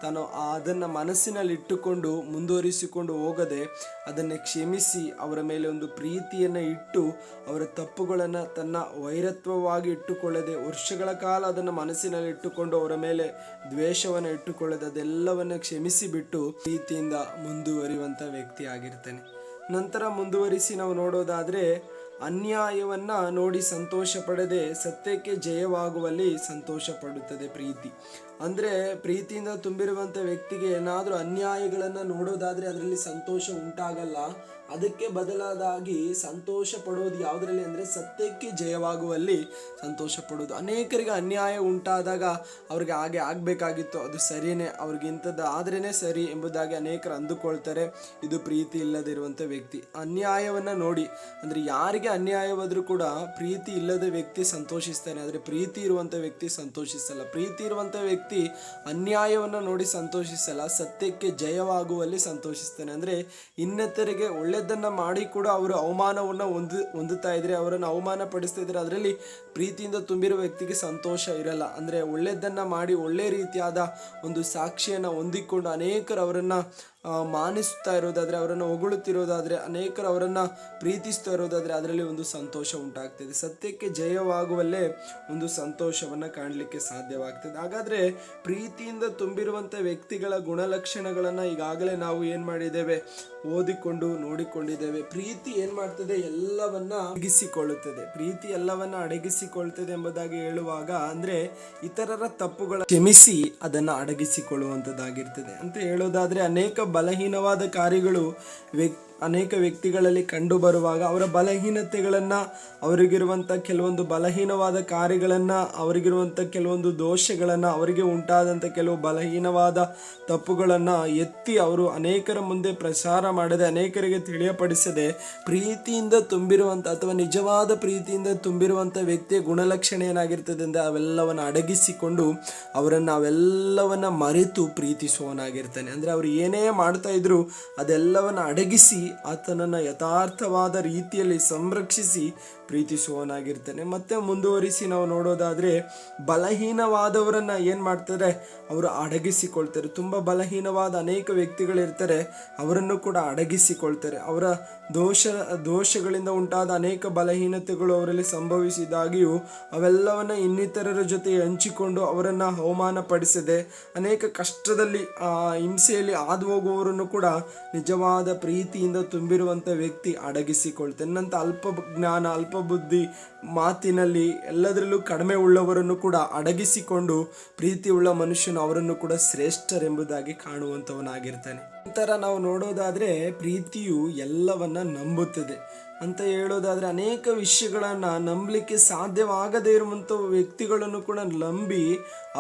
ತಾನು ಅದನ್ನ ಮನಸ್ಸಿನಲ್ಲಿ ಇಟ್ಟುಕೊಂಡು ಮುಂದುವರಿಸಿಕೊಂಡು ಹೋಗದೆ ಅದನ್ನೇ ಕ್ಷಮಿಸಿ ಅವರ ಮೇಲೆ ಒಂದು ಪ್ರೀತಿಯನ್ನ ಇಟ್ಟು ಅವರ ತಪ್ಪುಗಳನ್ನ ತನ್ನ ವೈರತ್ವವಾಗಿ ಇಟ್ಟುಕೊಳ್ಳದೆ ವರ್ಷಗಳ ಕಾಲ ಅದನ್ನು ಮನಸ್ಸಿನಲ್ಲಿ ಇಟ್ಟುಕೊಂಡು ಅವರ ಮೇಲೆ ದ್ವೇಷವನ್ನು ಇಟ್ಟುಕೊಳ್ಳದೆ ಅದೆಲ್ಲವನ್ನ ಕ್ಷಮಿಸಿ ಬಿಟ್ಟು ಪ್ರೀತಿಯಿಂದ ಮುಂದುವರಿಯುವಂತ ವ್ಯಕ್ತಿ ಆಗಿರ್ತಾನೆ. ನಂತರ ಮುಂದುವರಿಸಿ ನಾವು ನೋಡೋದಾದ್ರೆ, ಅನ್ಯಾಯವನ್ನ ನೋಡಿ ಸಂತೋಷ ಪಡದೆ ಸತ್ಯಕ್ಕೆ ಜಯವಾಗುವಲ್ಲಿ ಸಂತೋಷ ಪಡುತ್ತದೆ ಪ್ರೀತಿ. ಅಂದ್ರೆ ಪ್ರೀತಿಯಿಂದ ತುಂಬಿರುವಂತ ವ್ಯಕ್ತಿಗೆ ಏನಾದ್ರೂ ಅನ್ಯಾಯಗಳನ್ನ ನೋಡೋದಾದ್ರೆ ಅದರಲ್ಲಿ ಸಂತೋಷ ಉಂಟಾಗಲ್ಲ. ಅದಕ್ಕೆ ಬದಲಾದಾಗಿ ಸಂತೋಷ ಪಡೋದು ಯಾವುದರಲ್ಲಿ ಅಂದ್ರೆ ಸತ್ಯಕ್ಕೆ ಜಯವಾಗುವಲ್ಲಿ ಸಂತೋಷ ಪಡೋದು. ಅನೇಕರಿಗೆ ಅನ್ಯಾಯ ಉಂಟಾದಾಗ ಅವ್ರಿಗೆ ಹಾಗೆ ಆಗ್ಬೇಕಾಗಿತ್ತು, ಅದು ಸರಿಯೇ, ಅವ್ರಿಗೆ ಇಂಥದ್ದು ಆದ್ರೇನೆ ಸರಿ ಎಂಬುದಾಗಿ ಅನೇಕರು ಅಂದುಕೊಳ್ತಾರೆ. ಇದು ಪ್ರೀತಿ ಇಲ್ಲದಿರುವಂತ ವ್ಯಕ್ತಿ. ಅನ್ಯಾಯವನ್ನ ನೋಡಿ, ಅಂದ್ರೆ ಯಾರಿಗೆ ಅನ್ಯಾಯವಾದ್ರೂ ಕೂಡ ಪ್ರೀತಿ ಇಲ್ಲದ ವ್ಯಕ್ತಿ ಸಂತೋಷಿಸ್ತಾನೆ, ಆದ್ರೆ ಪ್ರೀತಿ ಇರುವಂತ ವ್ಯಕ್ತಿ ಸಂತೋಷಿಸಲ್ಲ. ಪ್ರೀತಿ ಇರುವಂತ ವ್ಯಕ್ತಿ ಅನ್ಯಾಯವನ್ನ ನೋಡಿ ಸಂತೋಷಿಸಲ್ಲ, ಸತ್ಯಕ್ಕೆ ಜಯವಾಗುವಲ್ಲಿ ಸಂತೋಷಿಸ್ತಾನೆ. ಅಂದ್ರೆ ಇನ್ನಿತರಿಗೆ ಒಳ್ಳೆ ಒಳ್ಳೆಯದನ್ನು ಮಾಡಿ ಕೂಡ ಅವರು ಅವಮಾನವನ್ನು ಹೊಂದುತ್ತಾ ಇದ್ರೆ, ಅವರನ್ನು ಅವಮಾನ ಪಡಿಸ್ತಾ ಇದ್ರೆ, ಅದರಲ್ಲಿ ಪ್ರೀತಿಯಿಂದ ತುಂಬಿರುವ ವ್ಯಕ್ತಿಗೆ ಸಂತೋಷ ಇರಲ್ಲ. ಅಂದರೆ ಒಳ್ಳೆಯದನ್ನು ಮಾಡಿ ಒಳ್ಳೆ ರೀತಿಯಾದ ಒಂದು ಸಾಕ್ಷಿಯನ್ನು ಹೊಂದಿಕೊಂಡು ಅನೇಕರು ಅವರನ್ನು ಮಾನಿಸ್ತಾ ಇರೋದಾದರೆ, ಅವರನ್ನು ಹೊಗಳುತ್ತಿರೋದಾದರೆ, ಅನೇಕರು ಅವರನ್ನು ಪ್ರೀತಿಸ್ತಾ ಇರೋದಾದರೆ ಅದರಲ್ಲಿ ಒಂದು ಸಂತೋಷ ಉಂಟಾಗ್ತದೆ. ಸತ್ಯಕ್ಕೆ ಜಯವಾಗುವಲ್ಲೇ ಒಂದು ಸಂತೋಷವನ್ನು ಕಾಣಲಿಕ್ಕೆ ಸಾಧ್ಯವಾಗ್ತದೆ. ಹಾಗಾದರೆ ಪ್ರೀತಿಯಿಂದ ತುಂಬಿರುವಂಥ ವ್ಯಕ್ತಿಗಳ ಗುಣಲಕ್ಷಣಗಳನ್ನು ಈಗಾಗಲೇ ನಾವು ಏನು ಮಾಡಿದ್ದೇವೆ, ಓದಿಕೊಂಡು ನೋಡಿಕೊಂಡಿದ್ದೇವೆ. ಪ್ರೀತಿ ಏನು ಮಾಡ್ತದೆ, ಎಲ್ಲವನ್ನ ಅಡಗಿಸಿಕೊಳ್ಳುತ್ತದೆ. ಪ್ರೀತಿ ಎಲ್ಲವನ್ನ ಅಡಗಿಸಿಕೊಳ್ತದೆ ಎಂಬುದಾಗಿ ಹೇಳುವಾಗ ಅಂದರೆ ಇತರರ ತಪ್ಪುಗಳ ಕ್ಷಮಿಸಿ ಅದನ್ನು ಅಡಗಿಸಿಕೊಳ್ಳುವಂಥದ್ದಾಗಿರ್ತದೆ ಅಂತ ಹೇಳೋದಾದರೆ, ಅನೇಕ ಬಲಹೀನವಾದ ಕಾರ್ಯಗಳು ಅನೇಕ ವ್ಯಕ್ತಿಗಳಲ್ಲಿ ಕಂಡು ಬರುವಾಗ ಅವರ ಬಲಹೀನತೆಗಳನ್ನು, ಅವರಿಗಿರುವಂಥ ಕೆಲವೊಂದು ಬಲಹೀನವಾದ ಕಾರ್ಯಗಳನ್ನು, ಅವರಿಗಿರುವಂಥ ಕೆಲವೊಂದು ದೋಷಗಳನ್ನು, ಅವರಿಗೆ ಉಂಟಾದಂಥ ಕೆಲವು ಬಲಹೀನವಾದ ತಪ್ಪುಗಳನ್ನು ಎತ್ತಿ ಅವರು ಅನೇಕರ ಮುಂದೆ ಪ್ರಚಾರ ಮಾಡದೆ, ಅನೇಕರಿಗೆ ತಿಳಿಯಪಡಿಸದೆ, ಪ್ರೀತಿಯಿಂದ ತುಂಬಿರುವಂಥ ಅಥವಾ ನಿಜವಾದ ಪ್ರೀತಿಯಿಂದ ತುಂಬಿರುವಂಥ ವ್ಯಕ್ತಿಯ ಗುಣಲಕ್ಷಣ ಏನಾಗಿರ್ತದೆ ಅಂದರೆ ಅವೆಲ್ಲವನ್ನು ಅಡಗಿಸಿಕೊಂಡು ಅವೆಲ್ಲವನ್ನು ಮರೆತು ಪ್ರೀತಿಸುವವನಾಗಿರ್ತಾನೆ. ಅಂದರೆ ಅವರು ಏನೇ ಮಾಡ್ತಾ ಇದ್ರು ಅದೆಲ್ಲವನ್ನು ಅಡಗಿಸಿ ಆತನನ್ನು ಯಥಾರ್ಥವಾದ ರೀತಿಯಲ್ಲಿ ಸಂರಕ್ಷಿಸಿ ಪ್ರೀತಿಸುವವನಾಗಿರ್ತಾನೆ. ಮತ್ತೆ ಮುಂದುವರಿಸಿ ನಾವು ನೋಡೋದಾದರೆ, ಬಲಹೀನವಾದವರನ್ನ ಏನು ಮಾಡ್ತಾರೆ, ಅವರು ಅಡಗಿಸಿಕೊಳ್ತಾರೆ. ತುಂಬ ಬಲಹೀನವಾದ ಅನೇಕ ವ್ಯಕ್ತಿಗಳಿರ್ತಾರೆ, ಅವರನ್ನು ಕೂಡ ಅಡಗಿಸಿಕೊಳ್ತಾರೆ. ಅವರ ದೋಷಗಳಿಂದ ಉಂಟಾದ ಅನೇಕ ಬಲಹೀನತೆಗಳು ಅವರಲ್ಲಿ ಸಂಭವಿಸಿದಾಗಿಯೂ ಅವೆಲ್ಲವನ್ನ ಇನ್ನಿತರರ ಜೊತೆ ಹಂಚಿಕೊಂಡು ಅವರನ್ನು ಅವಮಾನ ಪಡಿಸದೆ, ಅನೇಕ ಕಷ್ಟದಲ್ಲಿ ಹಿಂಸೆಯಲ್ಲಿ ಹಾದು ಹೋಗುವವರನ್ನು ಕೂಡ ನಿಜವಾದ ಪ್ರೀತಿಯಿಂದ ತುಂಬಿರುವಂಥ ವ್ಯಕ್ತಿ ಅಡಗಿಸಿಕೊಳ್ತಾನೆ. ನಂತ ಅಲ್ಪ ಜ್ಞಾನ, ಅಲ್ಪ ಬುದ್ಧಿ, ಮಾತಿನಲ್ಲಿ ಎಲ್ಲದರಲ್ಲೂ ಕಡಿಮೆ ಉಳ್ಳವರನ್ನು ಕೂಡ ಅಡಗಿಸಿಕೊಂಡು ಪ್ರೀತಿ ಉಳ್ಳ ಮನುಷ್ಯನು ಅವರನ್ನು ಕೂಡ ಶ್ರೇಷ್ಠರೆಂಬುದಾಗಿ ಕಾಣುವಂಥವನಾಗಿರ್ತಾನೆ. ನಂತರ ನಾವು ನೋಡೋದಾದರೆ, ಪ್ರೀತಿಯು ಎಲ್ಲವನ್ನ ನಂಬುತ್ತದೆ ಅಂತ ಹೇಳೋದಾದರೆ, ಅನೇಕ ವಿಷಯಗಳನ್ನು ನಂಬಲಿಕ್ಕೆ ಸಾಧ್ಯವಾಗದೇ ಇರುವಂಥ ವ್ಯಕ್ತಿಗಳನ್ನು ಕೂಡ ನಂಬಿ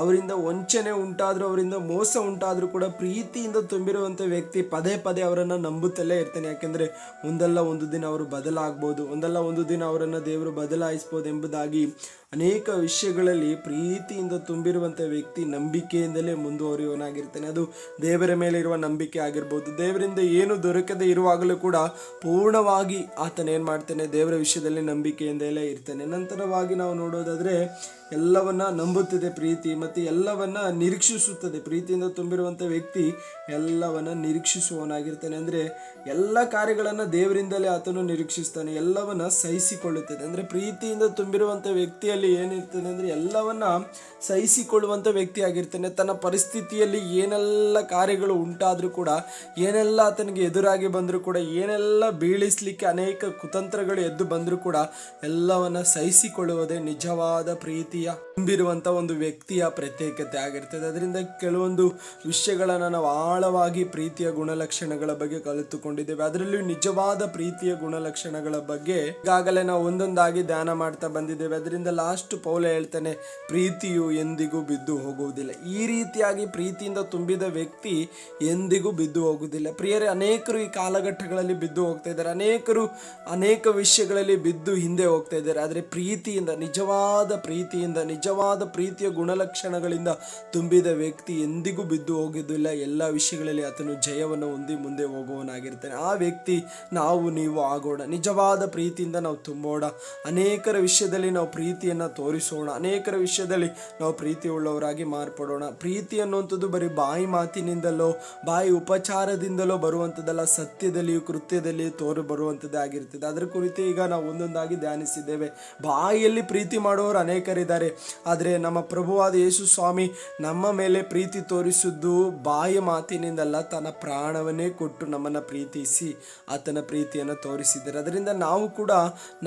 ಅವರಿಂದ ವಂಚನೆ ಉಂಟಾದರೂ, ಅವರಿಂದ ಮೋಸ ಉಂಟಾದರೂ ಕೂಡ ಪ್ರೀತಿಯಿಂದ ತುಂಬಿರುವಂಥ ವ್ಯಕ್ತಿ ಪದೇ ಪದೇ ಅವರನ್ನು ನಂಬುತ್ತಲೇ ಇರ್ತಾನೆ. ಯಾಕೆಂದರೆ ಒಂದಲ್ಲ ಒಂದು ದಿನ ಅವರು ಬದಲಾಗ್ಬೋದು, ಒಂದಲ್ಲ ಒಂದು ದಿನ ಅವರನ್ನು ದೇವರು ಬದಲಾಯಿಸ್ಬೋದು ಎಂಬುದಾಗಿ ಅನೇಕ ವಿಷಯಗಳಲ್ಲಿ ಪ್ರೀತಿಯಿಂದ ತುಂಬಿರುವಂಥ ವ್ಯಕ್ತಿ ನಂಬಿಕೆಯಿಂದಲೇ ಮುಂದುವರಿಯುವನಾಗಿರ್ತಾನೆ. ಅದು ದೇವರ ಮೇಲೆ ಇರುವ ನಂಬಿಕೆ ಆಗಿರ್ಬೋದು. ದೇವರಿಂದ ಏನು ದೊರಕದೆ ಇರುವಾಗಲೂ ಕೂಡ ಪೂರ್ಣವಾಗಿ ಆತನ ಏನು ಮಾಡ್ತಾನೆ, ದೇವರ ವಿಷಯದಲ್ಲಿ ನಂಬಿಕೆಯಿಂದಲೇ ಇರ್ತಾನೆ. ನಂತರವಾಗಿ ನಾವು ನೋಡೋದಾದರೆ, ಎಲ್ಲವನ್ನ ನಂಬುತ್ತದೆ ಪ್ರೀತಿ, ಮತ್ತು ಎಲ್ಲವನ್ನ ನಿರೀಕ್ಷಿಸುತ್ತದೆ. ಪ್ರೀತಿಯಿಂದ ತುಂಬಿರುವಂಥ ವ್ಯಕ್ತಿ ಎಲ್ಲವನ್ನ ನಿರೀಕ್ಷಿಸುವವನಾಗಿರ್ತಾನೆ. ಅಂದರೆ ಎಲ್ಲ ಕಾರ್ಯಗಳನ್ನು ದೇವರಿಂದಲೇ ಆತನು ನಿರೀಕ್ಷಿಸ್ತಾನೆ, ಎಲ್ಲವನ್ನ ಸಹಿಸಿಕೊಳ್ಳುತ್ತದೆ. ಅಂದರೆ ಪ್ರೀತಿಯಿಂದ ತುಂಬಿರುವಂಥ ವ್ಯಕ್ತಿಯಲ್ಲಿ ಏನಿರ್ತದೆ ಅಂದರೆ ಎಲ್ಲವನ್ನ ಸಹಿಸಿಕೊಳ್ಳುವಂಥ ವ್ಯಕ್ತಿ ಆಗಿರ್ತಾನೆ. ತನ್ನ ಪರಿಸ್ಥಿತಿಯಲ್ಲಿ ಏನೆಲ್ಲ ಕಾರ್ಯಗಳು ಉಂಟಾದರೂ ಕೂಡ, ಏನೆಲ್ಲ ಆತನಿಗೆ ಎದುರಾಗಿ ಬಂದರೂ ಕೂಡ, ಏನೆಲ್ಲ ಬೀಳಿಸಲಿಕ್ಕೆ ಅನೇಕ ಕುತಂತ್ರಗಳು ಎದ್ದು ಬಂದರೂ ಕೂಡ ಎಲ್ಲವನ್ನ ಸಹಿಸಿಕೊಳ್ಳುವುದೇ ನಿಜವಾದ ಪ್ರೀತಿಯ ತುಂಬಿರುವಂಥ ಒಂದು ವ್ಯಕ್ತಿಯ ಪ್ರತ್ಯೇಕತೆ ಆಗಿರ್ತದೆ. ಅದರಿಂದ ಕೆಲವೊಂದು ವಿಷಯಗಳನ್ನು ನಾವು ಆಳವಾಗಿ ಪ್ರೀತಿಯ ಗುಣಲಕ್ಷಣಗಳ ಬಗ್ಗೆ ಕಲಿತುಕೊಂಡಿದ್ದೇವೆ. ಅದರಲ್ಲೂ ನಿಜವಾದ ಪ್ರೀತಿಯ ಗುಣಲಕ್ಷಣಗಳ ಬಗ್ಗೆ ಈಗಾಗಲೇ ನಾವು ಒಂದೊಂದಾಗಿ ಧ್ಯಾನ ಮಾಡ್ತಾ ಬಂದಿದ್ದೇವೆ. ಅದರಿಂದ ಲಾಸ್ಟ್ ಪೌಲ ಹೇಳ್ತಾನೆ, ಪ್ರೀತಿಯು ಎಂದಿಗೂ ಬಿದ್ದು ಹೋಗುವುದಿಲ್ಲ. ಈ ರೀತಿಯಾಗಿ ಪ್ರೀತಿಯಿಂದ ತುಂಬಿದ ವ್ಯಕ್ತಿ ಎಂದಿಗೂ ಬಿದ್ದು ಹೋಗುವುದಿಲ್ಲ. ಪ್ರಿಯರೇ, ಅನೇಕರು ಈ ಕಾಲಘಟ್ಟಗಳಲ್ಲಿ ಬಿದ್ದು ಹೋಗ್ತಾ ಇದ್ದಾರೆ, ಅನೇಕರು ಅನೇಕ ವಿಷಯಗಳಲ್ಲಿ ಬಿದ್ದು ಹಿಂದೆ ಹೋಗ್ತಾ ಇದ್ದಾರೆ. ಆದರೆ ಪ್ರೀತಿಯಿಂದ, ನಿಜವಾದ ಪ್ರೀತಿಯ ಗುಣಲಕ್ಷಣಗಳಿಂದ ತುಂಬಿದ ವ್ಯಕ್ತಿ ಎಂದಿಗೂ ಬಿದ್ದು ಹೋಗುವುದಿಲ್ಲ. ಎಲ್ಲ ವಿಷಯಗಳಲ್ಲಿ ಆತನು ಜಯವನ್ನು ಹೊಂದಿ ಮುಂದೆ ಹೋಗುವವನಾಗಿರ್ತಾನೆ. ಆ ವ್ಯಕ್ತಿ ನೀವು ಆಗೋಣ. ನಿಜವಾದ ಪ್ರೀತಿಯಿಂದ ನಾವು ತುಂಬೋಣ. ಅನೇಕರ ವಿಷಯದಲ್ಲಿ ನಾವು ಪ್ರೀತಿಯನ್ನು ತೋರಿಸೋಣ. ಅನೇಕರ ವಿಷಯದಲ್ಲಿ ನಾವು ಪ್ರೀತಿ ಉಳ್ಳವರಾಗಿ ಮಾರ್ಪಡೋಣ. ಪ್ರೀತಿ ಅನ್ನುವಂಥದ್ದು ಬರೀ ಬಾಯಿ ಮಾತಿನಿಂದಲೋ, ಬಾಯಿ ಉಪಚಾರದಿಂದಲೋ ಬರುವಂಥದ್ದಲ್ಲ, ಸತ್ಯದಲ್ಲಿಯೂ ಕೃತ್ಯದಲ್ಲಿಯೂ ತೋರಿ ಬರುವಂಥದ್ದೇ ಆಗಿರ್ತದೆ. ಅದರ ಕುರಿತು ಈಗ ನಾವು ಒಂದೊಂದಾಗಿ ಧ್ಯಾನಿಸಿದ್ದೇವೆ. ಬಾಯಿಯಲ್ಲಿ ಪ್ರೀತಿ ಮಾಡುವವರು ಅನೇಕರಿದ್ದಾರೆ, ಆದರೆ ನಮ್ಮ ಪ್ರಭುವಾದ ಯೇಸು ಸ್ವಾಮಿ ನಮ್ಮ ಮೇಲೆ ಪ್ರೀತಿ ತೋರಿಸಿದ್ದು ಬಾಯಿ ಮಾತಿನಿಂದಲ್ಲ, ತನ್ನ ಪ್ರಾಣವನ್ನೇ ಕೊಟ್ಟು ನಮ್ಮನ್ನು ಪ್ರೀತಿಸಿ ಆತನ ಪ್ರೀತಿಯನ್ನು ತೋರಿಸಿದ್ದಾರೆ. ಅದರಿಂದ ನಾವು ಕೂಡ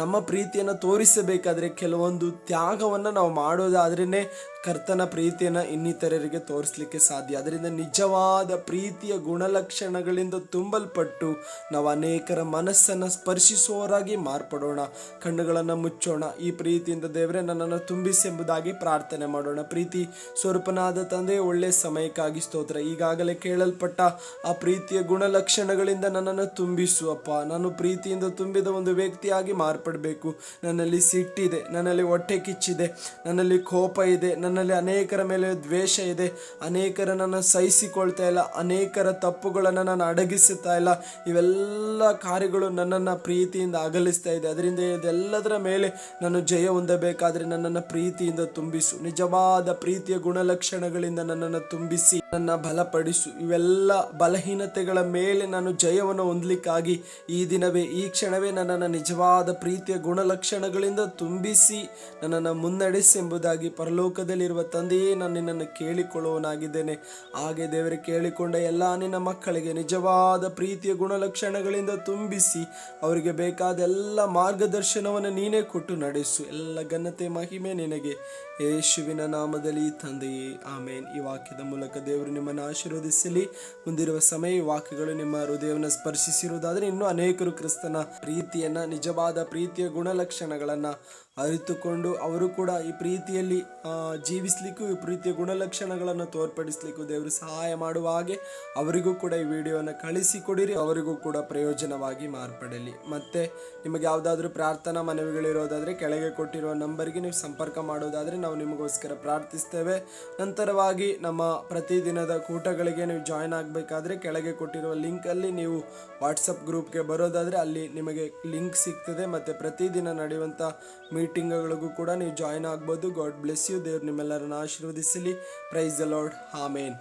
ನಮ್ಮ ಪ್ರೀತಿಯನ್ನು ತೋರಿಸಬೇಕಾದ್ರೆ ಕೆಲವೊಂದು ತ್ಯಾಗವನ್ನು ನಾವು ಮಾಡೋದಾದ್ರೇ ಕರ್ತನ ಪ್ರೀತಿಯನ್ನು ಇನ್ನಿತರರಿಗೆ ತೋರಿಸಲಿಕ್ಕೆ ಸಾಧ್ಯ. ಅದರಿಂದ ನಿಜವಾದ ಪ್ರೀತಿಯ ಗುಣಲಕ್ಷಣಗಳಿಂದ ತುಂಬಲ್ಪಟ್ಟು ನಾವು ಅನೇಕರ ಮನಸ್ಸನ್ನು ಸ್ಪರ್ಶಿಸುವವರಾಗಿ ಮಾರ್ಪಡೋಣ. ಕಣ್ಣುಗಳನ್ನು ಮುಚ್ಚೋಣ. ಈ ಪ್ರೀತಿಯಿಂದ ದೇವರೇ ನನ್ನನ್ನು ತುಂಬಿಸಿ ಎಂಬುದಾಗಿ ಪ್ರಾರ್ಥನೆ ಮಾಡೋಣ. ಪ್ರೀತಿ ಸ್ವರೂಪನಾದ ತಂದೆ, ಒಳ್ಳೆಯ ಸಮಯಕ್ಕಾಗಿ ಸ್ತೋತ್ರ. ಈಗಾಗಲೇ ಕೇಳಲ್ಪಟ್ಟ ಆ ಪ್ರೀತಿಯ ಗುಣಲಕ್ಷಣಗಳಿಂದ ನನ್ನನ್ನು ತುಂಬಿಸು ಅಪ್ಪ. ನಾನು ಪ್ರೀತಿಯಿಂದ ತುಂಬಿದ ಒಂದು ವ್ಯಕ್ತಿಯಾಗಿ ಮಾರ್ಪಡಬೇಕು. ನನ್ನಲ್ಲಿ ಸಿಟ್ಟಿದೆ, ನನ್ನಲ್ಲಿ ಹೊಟ್ಟೆ ಕಿಚ್ಚಿದೆ, ನನ್ನಲ್ಲಿ ಕೋಪ ಇದೆ, ನನ್ನಲ್ಲಿ ಅನೇಕರ ಮೇಲೆ ದ್ವೇಷ ಇದೆ, ಅನೇಕರನ್ನು ಸಹಿಸಿಕೊಳ್ತಾ ಇಲ್ಲ, ಅನೇಕರ ತಪ್ಪುಗಳನ್ನು ನಾನು ಅಡಗಿಸುತ್ತಾ ಇಲ್ಲ. ಇವೆಲ್ಲ ಕಾರ್ಯಗಳು ನನ್ನನ್ನು ಪ್ರೀತಿಯಿಂದ ಅಗಲಿಸ್ತಾ ಇದೆ. ಅದರಿಂದ ಇದೆಲ್ಲದರ ಮೇಲೆ ನಾನು ಜಯ ಹೊಂದಬೇಕಾದ್ರೆ ನನ್ನನ್ನು ಪ್ರೀತಿಯಿಂದ ತುಂಬಿಸು. ನಿಜವಾದ ಪ್ರೀತಿಯ ಗುಣಲಕ್ಷಣಗಳಿಂದ ನನ್ನನ್ನು ತುಂಬಿಸಿ ನನ್ನ ಬಲಪಡಿಸು. ಇವೆಲ್ಲ ಬಲಹೀನತೆಗಳ ಮೇಲೆ ನಾನು ಜಯವನ್ನು ಹೊಂದಲಿಕ್ಕಾಗಿ ಈ ದಿನವೇ, ಈ ಕ್ಷಣವೇ ನನ್ನನ್ನು ನಿಜವಾದ ಪ್ರೀತಿಯ ಗುಣಲಕ್ಷಣಗಳಿಂದ ತುಂಬಿಸಿ ನನ್ನನ್ನು ಮುನ್ನಡೆಸಿ ಎಂಬುದಾಗಿ ಪರಲೋಕದಲ್ಲಿರುವ ತಂದೆಯೇ ನಾನು ನಿನ್ನನ್ನು ಕೇಳಿಕೊಳ್ಳುವನಾಗಿದ್ದೇನೆ. ಹಾಗೆ ದೇವರೇ, ಕೇಳಿಕೊಂಡ ಎಲ್ಲ ನಿನ್ನ ಮಕ್ಕಳಿಗೆ ನಿಜವಾದ ಪ್ರೀತಿಯ ಗುಣಲಕ್ಷಣಗಳಿಂದ ತುಂಬಿಸಿ ಅವರಿಗೆ ಬೇಕಾದ ಎಲ್ಲ ಮಾರ್ಗದರ್ಶನವನ್ನು ನೀನೇ ಕೊಟ್ಟು ನಡೆಸು. ಎಲ್ಲ ಘನತೆ ಮಹಿಮೆ ನಿನಗೆ, ಯೇಸುವಿನ ನಾಮದಲ್ಲಿ ತಂದೆಯೇ, ಆಮೇನ್. ಈ ವಾಕ್ಯದ ಮೂಲಕ ದೇವರು ನಿಮ್ಮನ್ನು ಆಶೀರ್ವದಿಸಲಿ. ಮುಂದಿರುವ ಸಮಯ ಈ ವಾಕ್ಯಗಳು ನಿಮ್ಮ ಹೃದಯವನ್ನು ಸ್ಪರ್ಶಿಸಿರುವುದಾದರೆ ಇನ್ನೂ ಅನೇಕರು ಕ್ರಿಸ್ತನ ಪ್ರೀತಿಯನ್ನು, ನಿಜವಾದ ಪ್ರೀತಿಯ ಗುಣಲಕ್ಷಣಗಳನ್ನು ಅರಿತುಕೊಂಡು ಅವರು ಕೂಡ ಈ ಪ್ರೀತಿಯಲ್ಲಿ ಜೀವಿಸಲಿಕ್ಕೂ, ಈ ಪ್ರೀತಿಯ ಗುಣಲಕ್ಷಣಗಳನ್ನು ತೋರ್ಪಡಿಸಲಿಕ್ಕೂ ದೇವರು ಸಹಾಯ ಮಾಡುವ ಹಾಗೆ ಅವರಿಗೂ ಕೂಡ ಈ ವಿಡಿಯೋವನ್ನು ಕಳಿಸಿಕೊಡಿರಿ. ಅವರಿಗೂ ಕೂಡ ಪ್ರಯೋಜನವಾಗಿ ಮಾರ್ಪಡಲಿ. ಮತ್ತು ನಿಮಗೆ ಯಾವುದಾದ್ರೂ ಪ್ರಾರ್ಥನಾ ಮನವಿಗಳಿರೋದಾದರೆ ಕೆಳಗೆ ಕೊಟ್ಟಿರುವ ನಂಬರ್ಗೆ ನೀವು ಸಂಪರ್ಕ ಮಾಡೋದಾದರೆ ನಾವು ನಿಮಗೋಸ್ಕರ ಪ್ರಾರ್ಥಿಸ್ತೇವೆ. ನಂತರವಾಗಿ ನಮ್ಮ ಪ್ರತಿದಿನದ ಕೂಟಗಳಿಗೆ ನೀವು ಜಾಯ್ನ್ ಆಗಬೇಕಾದ್ರೆ ಕೆಳಗೆ ಕೊಟ್ಟಿರುವ ಲಿಂಕಲ್ಲಿ ನೀವು ವಾಟ್ಸಪ್ ಗ್ರೂಪ್ಗೆ ಬರೋದಾದರೆ ಅಲ್ಲಿ ನಿಮಗೆ ಲಿಂಕ್ ಸಿಗ್ತದೆ. ಮತ್ತು ಪ್ರತಿದಿನ ನಡೆಯುವಂಥ ಮೀಟಿಂಗ್ಗಳಿಗೂ ಕೂಡ ನೀವು ಜಾಯ್ನ್ ಆಗ್ಬೋದು. God bless you. ದೇವ್ರು ನಿಮ್ಮೆಲ್ಲರನ್ನು ಆಶೀರ್ವದಿಸಲಿ. Praise the Lord. ಆಮೇನ್.